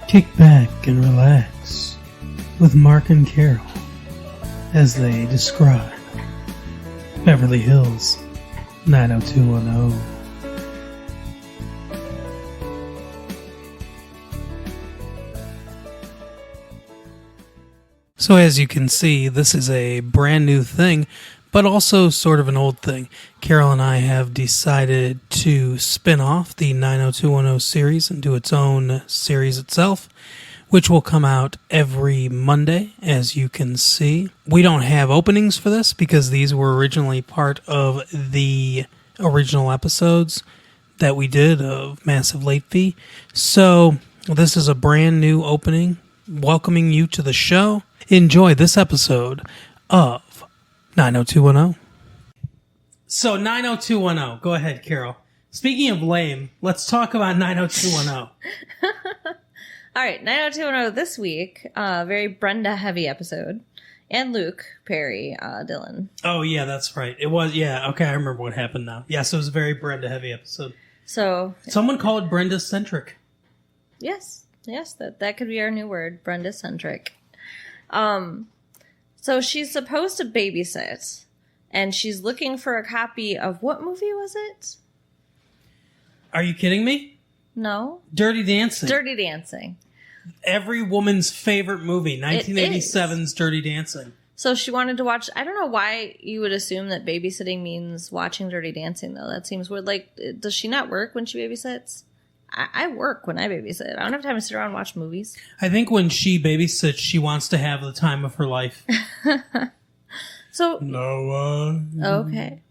Kick back and relax with Mark and Carol as they describe Beverly Hills 90210. So as you can see, this is a brand new thing, but also sort of an old thing. Carol and I have decided to spin off the 90210 series and do its own series itself, which will come out every Monday, as you can see. We don't have openings for this because these were originally part of the original episodes that we did of Massive Late Fee. So this is a brand new opening, welcoming you to the show. Enjoy this episode of 90210. So 90210, go ahead, Carol. Speaking of lame, let's talk about 90210. All right, 90210 this week, very Brenda-heavy episode. And Luke, Perry, Dylan. Oh, yeah, that's right. It was, yeah, okay, I remember what happened now. Yes, it was a very Brenda-heavy episode. So someone called it Brenda-centric. Yes, that could be our new word, Brenda-centric. So she's supposed to babysit, and she's looking for a copy of, what movie was it? Are you kidding me? No. Dirty Dancing. Dirty Dancing. Every woman's favorite movie, 1987's Dirty Dancing. So she wanted to watch, I don't know why you would assume that babysitting means watching Dirty Dancing, though. That seems weird. Like, does she not work when she babysits? I work when I babysit. I don't have time to sit around and watch movies. I think when she babysits, she wants to have the time of her life. So no. Okay.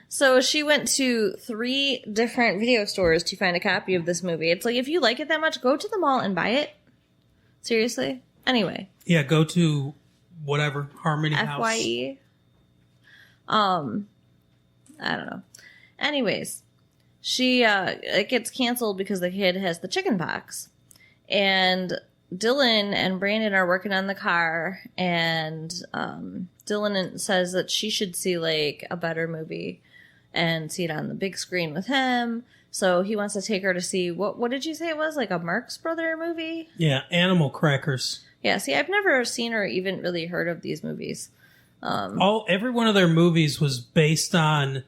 So she went to 3 different video stores to find a copy of this movie. It's like, if you like it that much, go to the mall and buy it. Seriously? Anyway. Yeah, go to whatever, Harmony House. FYE. I don't know. Anyways. She, it gets canceled because the kid has the chicken pox. And Dylan and Brandon are working on the car, and Dylan says that she should see, like, a better movie and see it on the big screen with him. So he wants to take her to see, what did you say it was? Like a Marx Brother movie? Yeah, Animal Crackers. Yeah, see, I've never seen or even really heard of these movies. Every one of their movies was based on...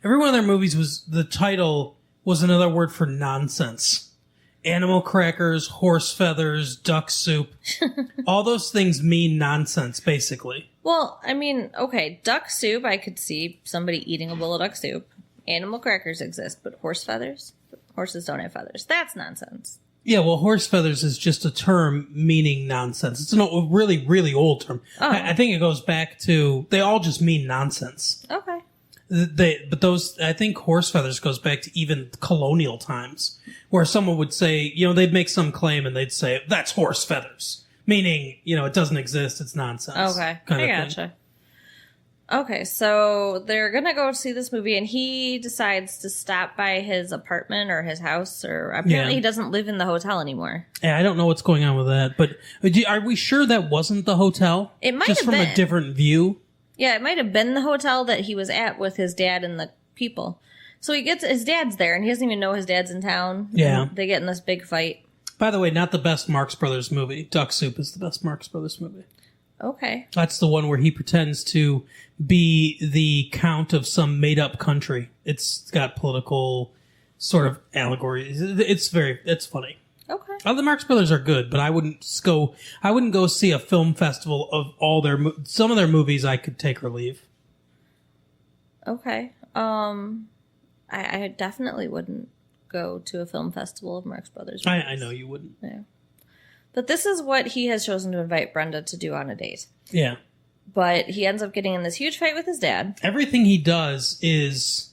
Every one of their movies was, the title was another word for nonsense. Animal crackers, horse feathers, duck soup. All those things mean nonsense, basically. Well, I mean, okay, duck soup, I could see somebody eating a bowl of duck soup. Animal crackers exist, but horse feathers? Horses don't have feathers. That's nonsense. Yeah, well, horse feathers is just a term meaning nonsense. It's a really, really old term. Oh. I think it goes back to, they all just mean nonsense. Okay. I think horse feathers goes back to even colonial times, where someone would say, they'd make some claim and they'd say, that's horse feathers. Meaning, it doesn't exist, it's nonsense. Okay, I gotcha. Okay, so they're gonna go see this movie, and he decides to stop by his apartment or his house, or apparently he doesn't live in the hotel anymore. Yeah, I don't know what's going on with that, but are we sure that wasn't the hotel? It might just have been. Just from a different view? Yeah, it might have been the hotel that he was at with his dad and the people. So his dad's there, and he doesn't even know his dad's in town. Yeah. They get in this big fight. By the way, not the best Marx Brothers movie. Duck Soup is the best Marx Brothers movie. Okay. That's the one where he pretends to be the count of some made-up country. It's got political sort of allegory. It's funny. Okay. The Marx Brothers are good, but I wouldn't go see a film festival of all some of their movies. I could take or leave. Okay. I definitely wouldn't go to a film festival of Marx Brothers movies. I know you wouldn't. Yeah. But this is what he has chosen to invite Brenda to do on a date. Yeah. But he ends up getting in this huge fight with his dad. Everything he does is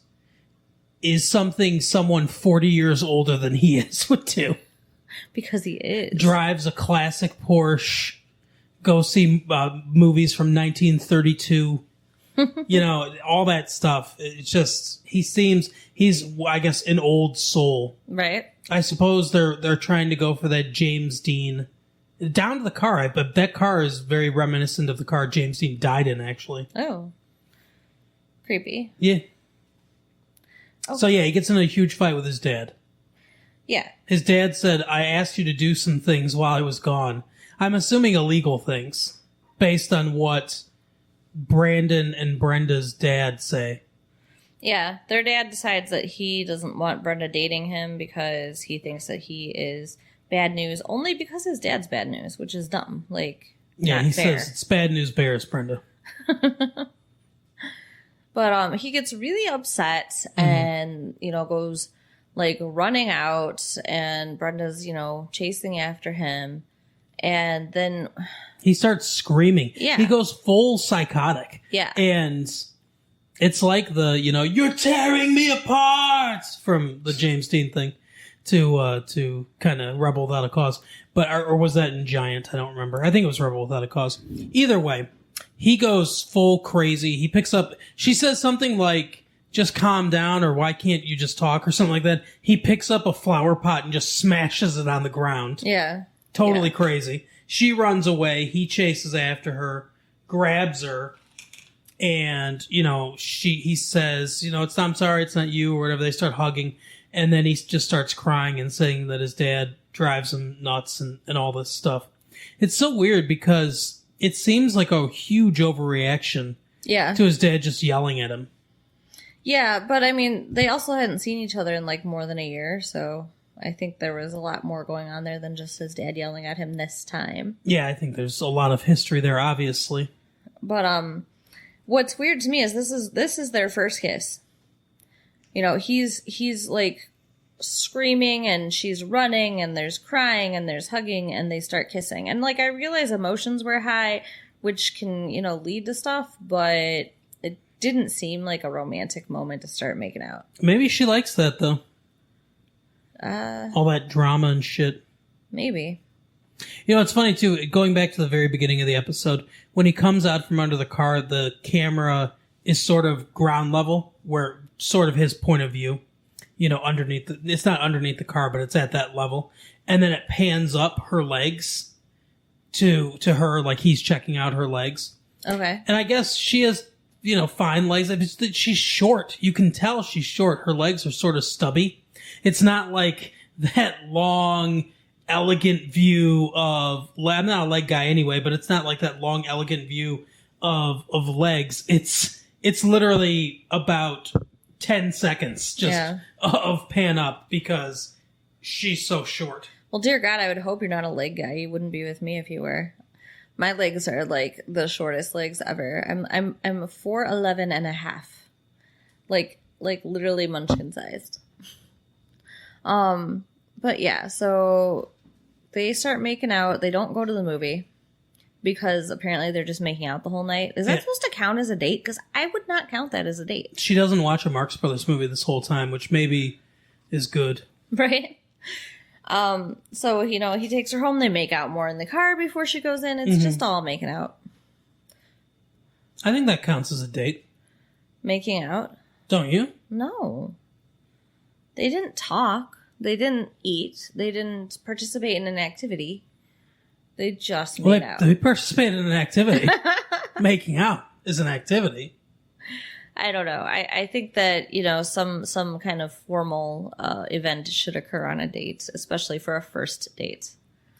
something someone 40 years older than he is would do. Because he is. Drives a classic Porsche. Go see movies from 1932. All that stuff. It's just, he's, I guess, an old soul. Right. I suppose they're trying to go for that James Dean. Down to the car. But that car is very reminiscent of the car James Dean died in, actually. Oh. Creepy. Yeah. Okay. So, yeah, he gets in a huge fight with his dad. Yeah. His dad said, I asked you to do some things while I was gone. I'm assuming illegal things, based on what Brandon and Brenda's dad say. Yeah, their dad decides that he doesn't want Brenda dating him because he thinks that he is bad news only because his dad's bad news, which is dumb. Like, yeah, not he fair. says it's bad news bears, Brenda. But he gets really upset and, goes like running out, and Brenda's, chasing after him. And then he starts screaming. Yeah. He goes full psychotic. Yeah. And it's like the, you're tearing me apart from the James Dean thing to kind of Rebel Without a Cause. But, or was that in Giant? I don't remember. I think it was Rebel Without a Cause. Either way, he goes full crazy. He picks up, she says something like, just calm down, or why can't you just talk, or something like that. He picks up a flower pot and just smashes it on the ground. Yeah. Totally crazy. She runs away. He chases after her, grabs her, and, he says, I'm sorry, it's not you, or whatever. They start hugging, and then he just starts crying and saying that his dad drives him nuts and all this stuff. It's so weird because it seems like a huge overreaction to his dad just yelling at him. Yeah, but I mean, they also hadn't seen each other in like more than a year, so I think there was a lot more going on there than just his dad yelling at him this time. Yeah, I think there's a lot of history there, obviously. But what's weird to me is this is their first kiss. He's like screaming and she's running and there's crying and there's hugging and they start kissing. And like I realize emotions were high, which can, lead to stuff, but it didn't seem like a romantic moment to start making out. Maybe she likes that though. All that drama and shit. Maybe. It's funny too, going back to the very beginning of the episode, when he comes out from under the car, the camera is sort of ground level, where sort of his point of view, underneath it's not underneath the car, but it's at that level. And then it pans up her legs to her, like he's checking out her legs. Okay. And I guess she has, fine legs. She's short. You can tell she's short. Her legs are sort of stubby. It's not like that long, elegant view of, I'm not a leg guy anyway, but it's not like that long, elegant view of legs. It's literally about 10 seconds just of pan up because she's so short. Well, dear God, I would hope you're not a leg guy. You wouldn't be with me if you were. My legs are like the shortest legs ever. I'm 4'11" and a half. Like literally munchkin sized. But yeah, so they start making out. They don't go to the movie because apparently they're just making out the whole night. Is that supposed to count as a date? Because I would not count that as a date. She doesn't watch a Marx Brothers movie this whole time, which maybe is good. Right? So, he takes her home. They make out more in the car before she goes in. It's just all making out. I think that counts as a date. Making out? Don't you? No. They didn't talk. They didn't eat. They didn't participate in an activity. They just made out. They participated in an activity. Making out is an activity. I don't know. I think that, some kind of formal event should occur on a date, especially for a first date.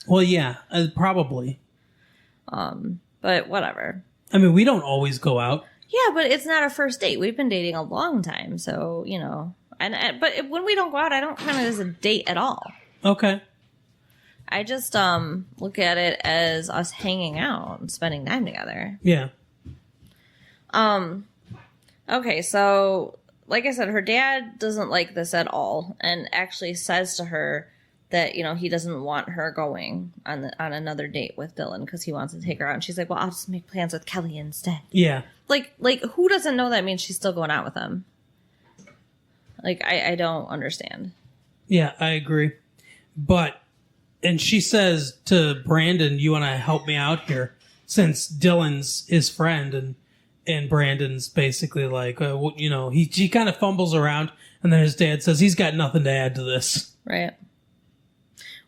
Well, yeah, probably. But whatever. I mean, we don't always go out. Yeah, but it's not a first date. We've been dating a long time, so, but when we don't go out, I don't count it as a date at all. Okay. I just look at it as us hanging out and spending time together. Yeah. Okay, so like I said, her dad doesn't like this at all, and actually says to her that he doesn't want her going on another date with Dylan because he wants to take her out. And she's like, "Well, I'll just make plans with Kelly instead." Yeah. Like who doesn't know that means she's still going out with him? Like I don't understand. Yeah, I agree. And she says to Brandon, "You want to help me out here?" Since Dylan's his friend, and Brandon's basically like, he kind of fumbles around, and then his dad says he's got nothing to add to this. Right.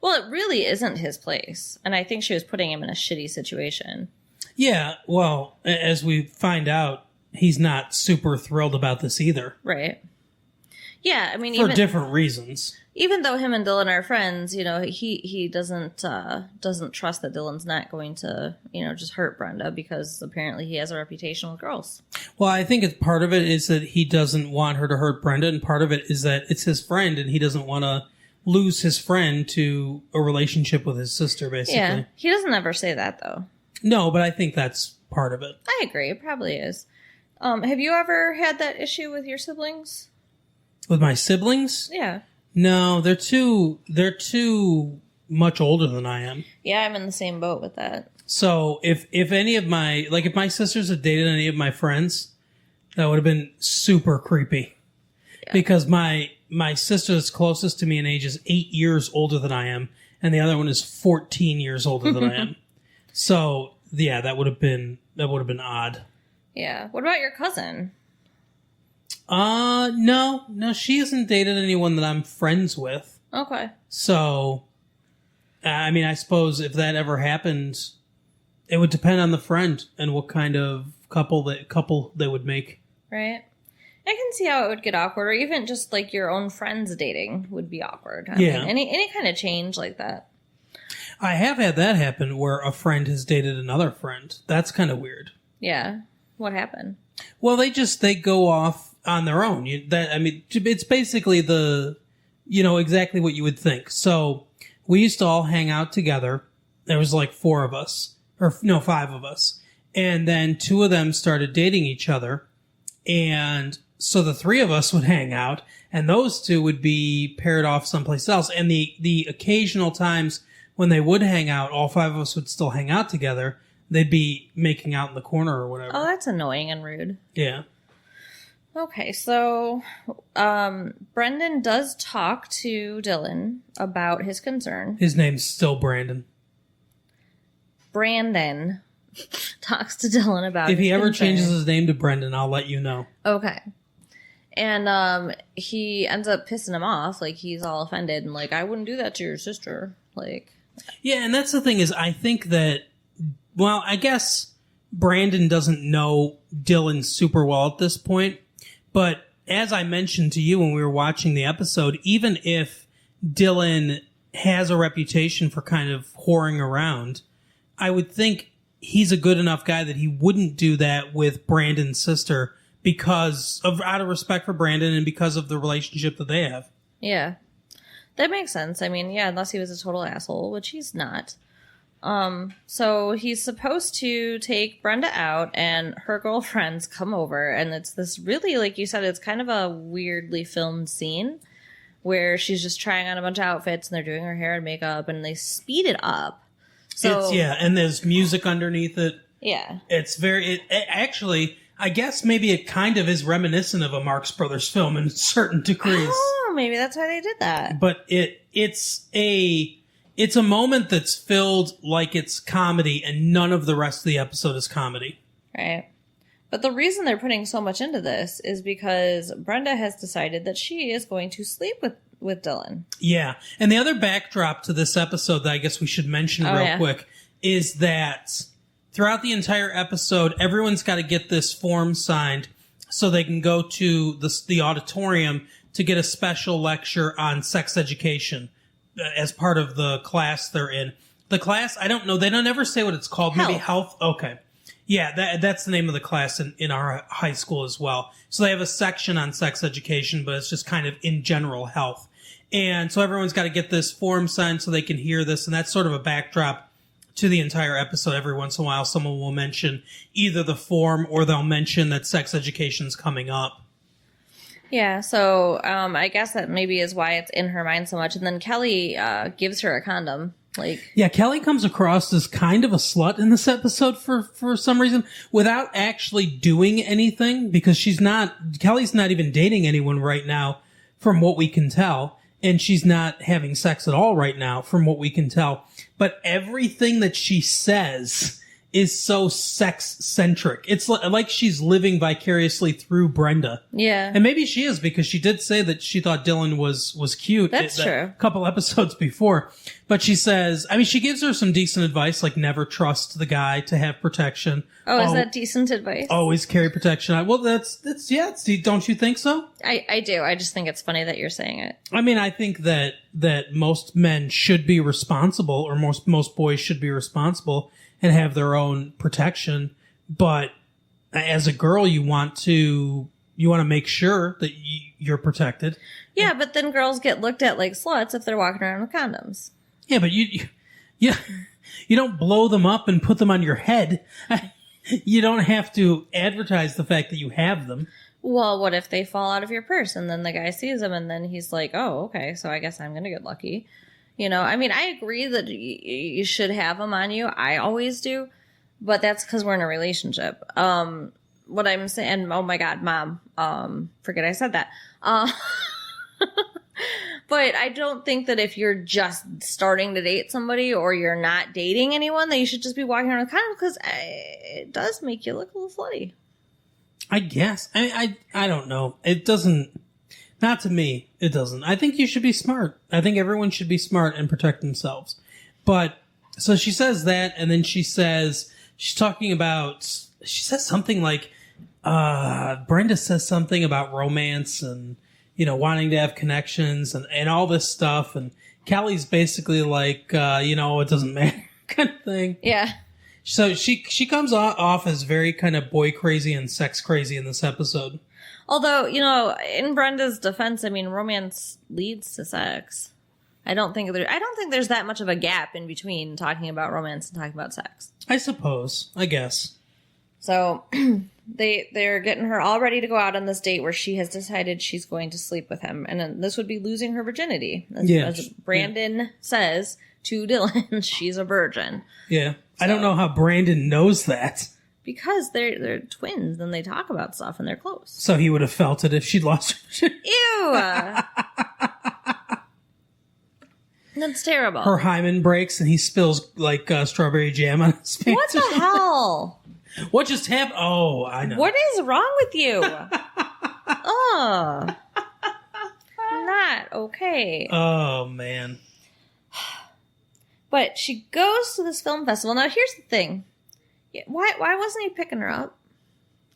Well, it really isn't his place, and I think she was putting him in a shitty situation. Yeah, well, as we find out, he's not super thrilled about this either. Right. Yeah, I mean, for different reasons. Even though him and Dylan are friends, you know, he doesn't trust that Dylan's not going to, you know, just hurt Brenda because apparently he has a reputation with girls. Well, I think part of it is that he doesn't want her to hurt Brenda, and part of it is that it's his friend, and he doesn't want to lose his friend to a relationship with his sister, basically. Yeah, he doesn't ever say that, though. No, but I think that's part of it. I agree. It probably is. Have you ever had that issue with your siblings? With my siblings? Yeah. No, they're too much older than I am. Yeah, I'm in the same boat with that. So if any of my, like if my sisters had dated any of my friends, that would have been super creepy. Yeah. Because my sister that's closest to me in age is 8 years older than I am, and the other one is 14 years older than I am. So yeah, that would have been odd. Yeah. What about your cousin? No, she hasn't dated anyone that I'm friends with. Okay. So, I mean, I suppose if that ever happened, it would depend on the friend and what kind of couple they would make. Right. I can see how it would get awkward, or even just like your own friends dating would be awkward. I mean, any kind of change like that. I have had that happen where a friend has dated another friend. That's kind of weird. Yeah. What happened? Well, they go off on their own. It's basically exactly what you would think. So we used to all hang out together. There was like 4 of us, or no, 5 of us. And then 2 of them started dating each other. And so the 3 of us would hang out, and those 2 would be paired off someplace else. And the occasional times when they would hang out, all 5 of us would still hang out together. They'd be making out in the corner or whatever. Oh, that's annoying and rude. Yeah. Okay, so Brendan does talk to Dylan about his concern. His name's still Brandon. Brandon talks to Dylan about his concern. If he ever changes his name to Brendan, I'll let you know. Okay. And he ends up pissing him off. Like, he's all offended and like, I wouldn't do that to your sister. Like... Yeah, and that's the thing is, I think that, well, I guess Brandon doesn't know Dylan super well at this point. But as I mentioned to you when we were watching the episode, even if Dylan has a reputation for kind of whoring around, I would think he's a good enough guy that he wouldn't do that with Brandon's sister out of respect for Brandon and because of the relationship that they have. Yeah. That makes sense. I mean, yeah, unless he was a total asshole, which he's not. So he's supposed to take Brenda out and her girlfriends come over, and it's this really, like you said, it's kind of a weirdly filmed scene where she's just trying on a bunch of outfits and they're doing her hair and makeup and they speed it up. So and there's music underneath it. Yeah. It's actually, I guess maybe it kind of is reminiscent of a Marx Brothers film in certain degrees. Oh, maybe that's why they did that. But it's a moment that's filled like it's comedy, and none of the rest of the episode is comedy. Right. But the reason they're putting so much into this is because Brenda has decided that she is going to sleep with Dylan. Yeah. And the other backdrop to this episode that I guess we should mention real quick is that throughout the entire episode, everyone's got to get this form signed so they can go to the auditorium to get a special lecture on sex education as part of the class they're in. The class, I don't know. They don't ever say what it's called. Health. Maybe health. Okay. Yeah, that's the name of the class in our high school as well. So they have a section on sex education, but it's just kind of in general health. And so everyone's got to get this form signed so they can hear this. And that's sort of a backdrop to the entire episode. Every once in a while, someone will mention either the form or they'll mention that sex education's coming up. Yeah, so I guess that maybe is why it's in her mind so much. And then Kelly gives her a condom. Yeah, Kelly comes across as kind of a slut in this episode for some reason, without actually doing anything, because Kelly's not even dating anyone right now, from what we can tell. And she's not having sex at all right now, from what we can tell. But everything that she says is so sex-centric. It's like she's living vicariously through Brenda. Yeah. And maybe she is, because she did say that she thought Dylan was cute. That's true. A couple episodes before. But she says, I mean, she gives her some decent advice, like never trust the guy to have protection. Oh, is that decent advice? Always carry protection. Well, that's don't you think so? I do. I just think it's funny that you're saying it. I mean, I think that most men should be responsible, or most boys should be responsible and have their own protection. But as a girl, you want to make sure that you're protected. Yeah, but then girls get looked at like sluts if they're walking around with condoms. Yeah, but you don't blow them up and put them on your head. You don't have to advertise the fact that you have them. Well, what if they fall out of your purse and then the guy sees them and then he's like, oh, okay, so I guess I'm going to get lucky. I mean, I agree that you should have them on you. I always do. But that's because we're in a relationship. What I'm saying, oh my God, Mom, forget I said that. But I don't think that if you're just starting to date somebody or you're not dating anyone, that you should just be walking around with condoms, because it does make you look a little slutty. I guess. I don't know. It doesn't. Not to me, it doesn't. I think you should be smart. I think everyone should be smart and protect themselves. But, so she says that, and then she says something like, Brenda says something about romance and, wanting to have connections and all this stuff. And Callie's basically like, it doesn't matter kind of thing. Yeah. So she comes off as very kind of boy crazy and sex crazy in this episode. Although, in Brenda's defense, I mean, romance leads to sex. I don't think there's that much of a gap in between talking about romance and talking about sex. I suppose. I guess. So they're getting her all ready to go out on this date where she has decided she's going to sleep with him. And then this would be losing her virginity. As Brandon says to Dylan, she's a virgin. Yeah. So, I don't know how Brandon knows that. Because they're twins and they talk about stuff and they're close. So he would have felt it if she'd lost her virginity. Ew! That's terrible. Her hymen breaks and he spills like strawberry jam on his pants. What the hell? What just happened? Oh, I know. What is wrong with you? Oh. Not okay. Oh, man. But she goes to this film festival. Now, here's the thing. Why wasn't he picking her up?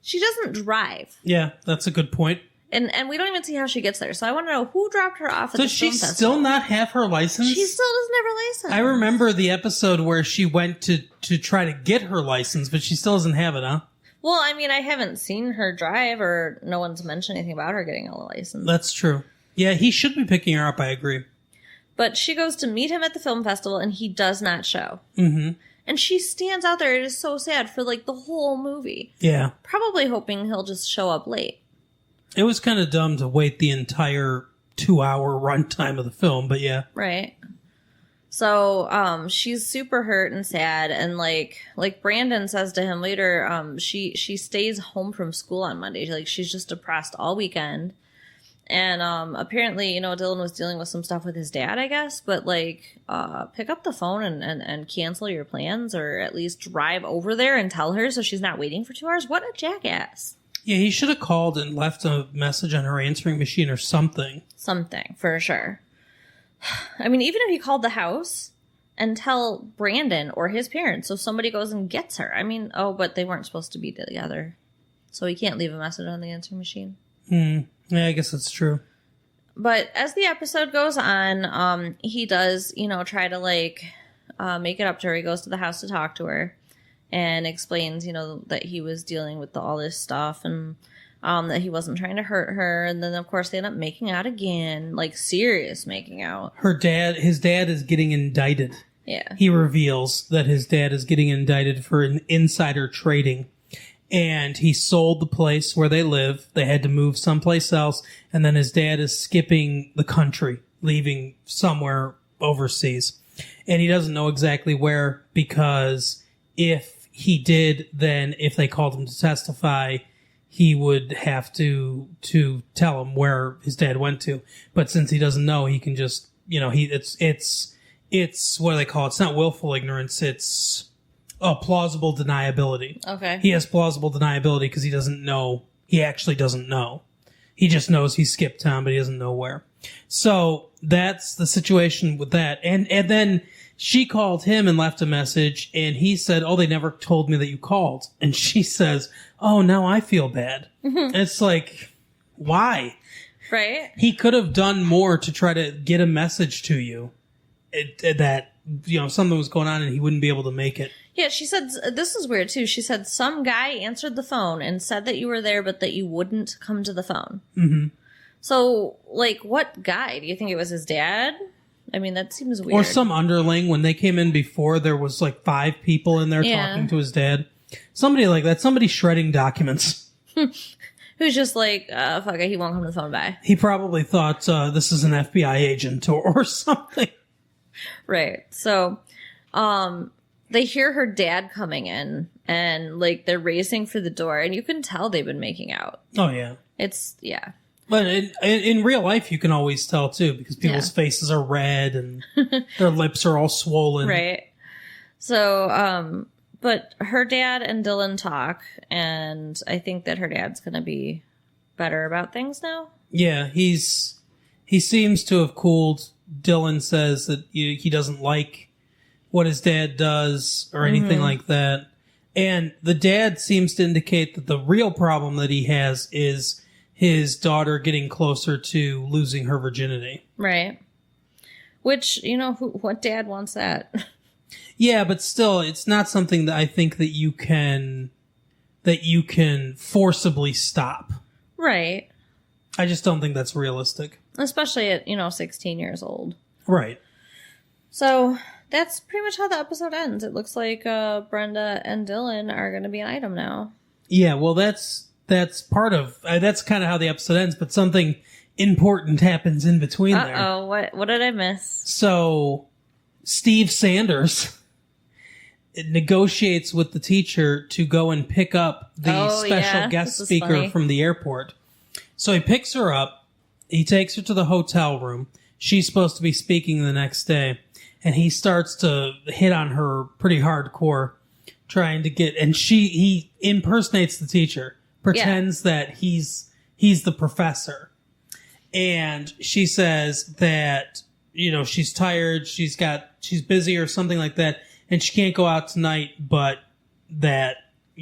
She doesn't drive. Yeah, that's a good point. And we don't even see how she gets there. So I want to know who dropped her off at the film festival. Does she still not have her license? She still doesn't have her license. I remember the episode where she went to try to get her license, but she still doesn't have it, huh? Well, I mean, I haven't seen her drive, or no one's mentioned anything about her getting a license. That's true. Yeah, he should be picking her up, I agree. But she goes to meet him at the film festival, and he does not show. Mm-hmm. And she stands out there. It is so sad for, like, the whole movie. Yeah. Probably hoping he'll just show up late. It was kind of dumb to wait the entire 2-hour runtime of the film, but yeah. Right. So, she's super hurt and sad, and like Brandon says to him later, she stays home from school on Monday. Like, she's just depressed all weekend. And, apparently, Dylan was dealing with some stuff with his dad, I guess, but like, pick up the phone and cancel your plans, or at least drive over there and tell her so she's not waiting for 2 hours. What a jackass. Yeah, he should have called and left a message on her answering machine or something. Something, for sure. I mean, even if he called the house and tell Brandon or his parents so somebody goes and gets her. I mean, but they weren't supposed to be together. So he can't leave a message on the answering machine. Yeah, I guess that's true. But as the episode goes on, he does, try to, like, make it up to her. He goes to the house to talk to her. And explains, that he was dealing with all this stuff, and that he wasn't trying to hurt her. And then, of course, they end up making out again, like serious making out. His dad is getting indicted. Yeah. He reveals that his dad is getting indicted for an insider trading. And he sold the place where they live. They had to move someplace else. And then his dad is skipping the country, leaving somewhere overseas. And he doesn't know exactly where, because if he did, then if they called him to testify, he would have to tell him where his dad went to. But since he doesn't know, he can just, it's what do they call it? It's not willful ignorance. It's plausible deniability. Okay. He has plausible deniability because he doesn't know. He actually doesn't know. He just knows he skipped town, but he doesn't know where. So that's the situation with that. And then she called him and left a message, and he said, "Oh, they never told me that you called." And she says, "Oh, now I feel bad." And it's like, why? Right? He could have done more to try to get a message to you that, something was going on and he wouldn't be able to make it. Yeah, she said, this is weird too. She said some guy answered the phone and said that you were there, but that you wouldn't come to the phone. Mm-hmm. So, like, what guy? Do you think it was his dad? I mean, that seems weird. Or some underling. When they came in before, there was like 5 people in there talking to his dad. Somebody like that. Somebody shredding documents. Who's just like, fuck it, he won't come to the phone, bye. He probably thought this is an FBI agent or something. Right. So, they hear her dad coming in, and like they're racing for the door, and you can tell they've been making out. Oh, yeah. Yeah. But in real life, you can always tell, too, because people's faces are red and their lips are all swollen. Right. So, but her dad and Dylan talk, and I think that her dad's going to be better about things now. Yeah, he seems to have cooled. Dylan says that he doesn't like what his dad does or anything like that. And the dad seems to indicate that the real problem that he has is his daughter getting closer to losing her virginity. Right. Which, what dad wants that? Yeah, but still, it's not something that I think that you can forcibly stop. Right. I just don't think that's realistic. Especially at, 16 years old. Right. So that's pretty much how the episode ends. It looks like Brenda and Dylan are going to be an item now. Yeah, well, that's part of that's kind of how the episode ends, but something important happens in between there. Uh-oh, what did I miss? So Steve Sanders negotiates with the teacher to go and pick up the special guest speaker from the airport. So he picks her up, he takes her to the hotel room. She's supposed to be speaking the next day, and he starts to hit on her pretty hardcore, trying to get, and he impersonates the teacher, pretends that he's the professor. And she says that, she's tired, she's busy or something like that, and she can't go out tonight, but that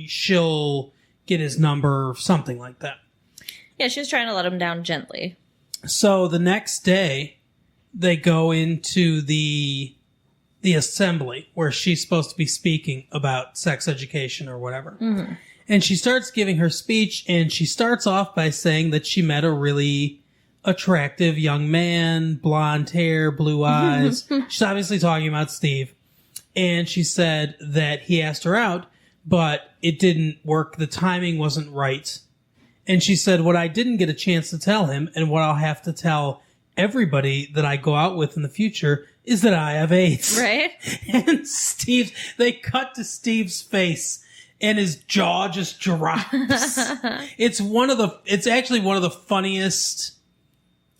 she'll get his number or something like that. Yeah, she was trying to let him down gently. So the next day, they go into the assembly where she's supposed to be speaking about sex education or whatever. Mm-hmm. And she starts giving her speech, and she starts off by saying that she met a really attractive young man, blonde hair, blue eyes. She's obviously talking about Steve. And she said that he asked her out, but it didn't work. The timing wasn't right. And she said, what I didn't get a chance to tell him, and what I'll have to tell everybody that I go out with in the future, is that I have AIDS. Right. And they cut to Steve's face, and his jaw just drops. It's actually one of the funniest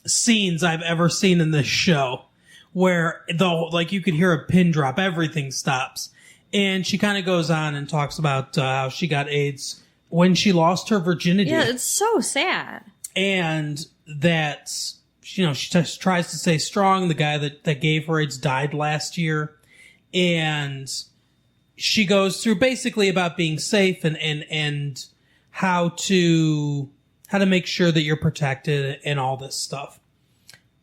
scenes I've ever seen in this show, where you could hear a pin drop, everything stops. And she kind of goes on and talks about how she got AIDS when she lost her virginity. Yeah, it's so sad. And that, she just tries to stay strong. The guy that gave her AIDS died last year. And she goes through basically about being safe and how to make sure that you're protected and all this stuff.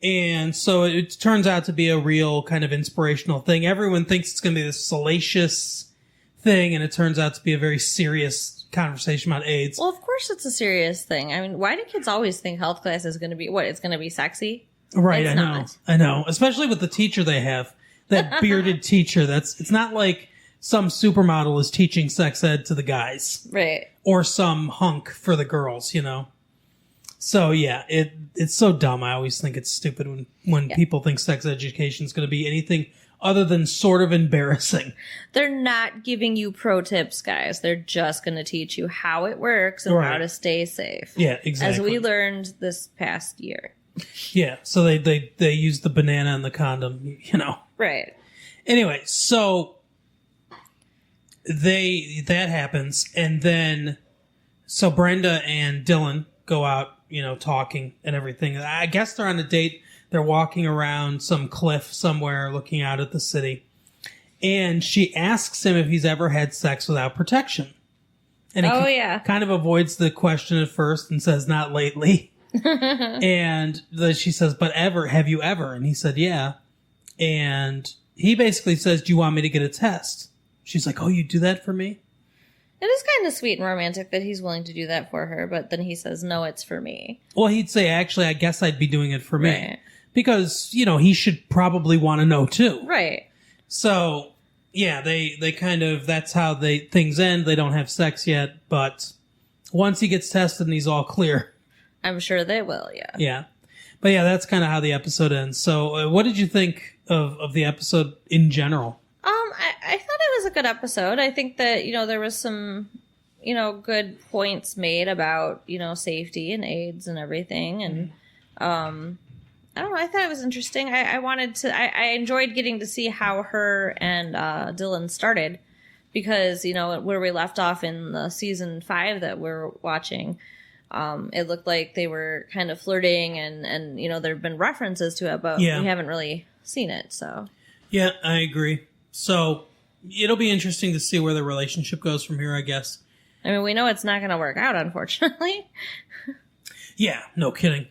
And so it turns out to be a real kind of inspirational thing. Everyone thinks it's going to be this salacious thing, and it turns out to be a very serious conversation about AIDS. Well, of course it's a serious thing. I mean, why do kids always think health class is going to be, it's going to be sexy? Right, I know. Especially with the teacher they have. That bearded teacher. It's not like some supermodel is teaching sex ed to the guys. Right. Or some hunk for the girls, So yeah, it's so dumb. I always think it's stupid when people think sex education is going to be anything other than sort of embarrassing. They're not giving you pro tips, guys. They're just going to teach you how it works and how to stay safe. Yeah, exactly. As we learned this past year. Yeah, so they use the banana and the condom, Right. Anyway, so that happens, and then so Brenda and Dylan go out, talking and everything. I guess they're on a date. They're walking around some cliff somewhere, looking out at the city, and she asks him if he's ever had sex without protection. And he kind of avoids the question at first and says, "Not lately." And she says, "But ever? Have you ever?" And he said, "Yeah." And he basically says, "Do you want me to get a test?" She's like, "Oh, you do that for me?" It is kind of sweet and romantic that he's willing to do that for her, but then he says, "No, it's for me." Well, he'd say, "Actually, I guess I'd be doing it for me." Right. Because, he should probably want to know too. Right. So, yeah, they kind of, that's how things end. They don't have sex yet, but once he gets tested and he's all clear. I'm sure they will, yeah. Yeah. But yeah, that's kind of how the episode ends. So, what did you think of the episode in general? I thought it was a good episode. I think that, there was some, good points made about, safety and AIDS and everything. And, I don't know. I thought it was interesting. I enjoyed getting to see how her and Dylan started because, where we left off in the season 5 that we're watching, it looked like they were kind of flirting and there have been references to it, but we haven't really seen it. So, yeah, I agree. So it'll be interesting to see where the relationship goes from here, I guess. I mean, we know it's not going to work out, unfortunately. Yeah, no kidding.